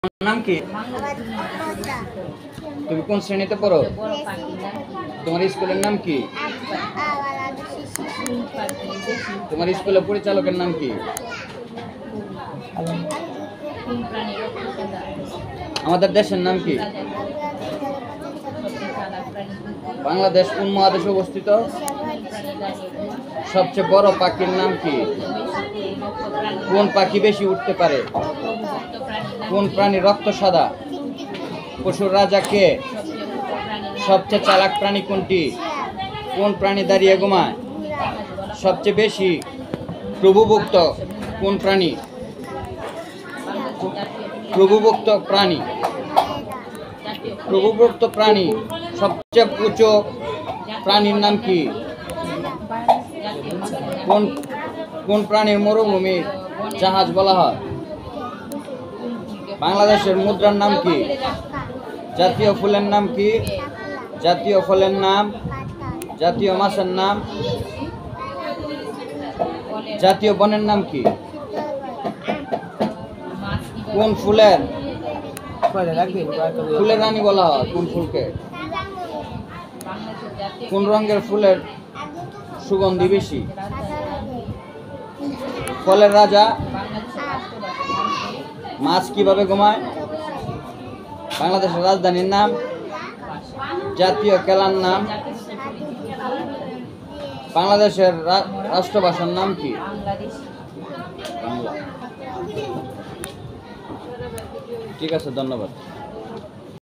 নাম কি? তুমি কোন শ্রেণীতে পড়ো? তোমার স্কুলের নাম কি? তোমার স্কুলের পরিচালকের নাম কি? আমাদের দেশের নাম কি? বাংলাদেশ কোন মহাদেশে অবস্থিত? সবচেয়ে বড় পাখির নাম কি? কোন পাখি বেশি উঠতে পারে? কোন প্রাণী রক্ত সাদা? পশুর রাজা কে? সবচেয়ে চালাক প্রাণী কোনটি? কোন প্রাণী দাঁড়িয়ে ঘুমায়? সবচেয়ে বেশি প্রভুভুক্ত কোন প্রাণী? প্রভুভুক্ত প্রাণী প্রভুভুক্ত প্রাণী সবচেয়ে উঁচু প্রাণীর নাম কি? কোন কোন প্রাণীর মরুভূমি জাহাজ বলা হয়? বাংলাদেশের মুদ্রার নাম কি? জাতীয় ফুলের নাম কি? জাতীয় ফলের নাম? জাতীয় মাছের নাম? জাতীয় বনের নাম কি? কোন ফুলের ফুলের রানী বলা হয় কোন ফুলকে? কোন রঙের ফুলের সুগন্ধি বেশি? ফলের রাজা মাছ কিভাবে ঘুমায়? বাংলাদেশের রাজধানীর নাম? জাতীয় খেলার নাম? বাংলাদেশের রাষ্ট্রভাষার নাম কি? বাংলা। ঠিক আছে, ধন্যবাদ।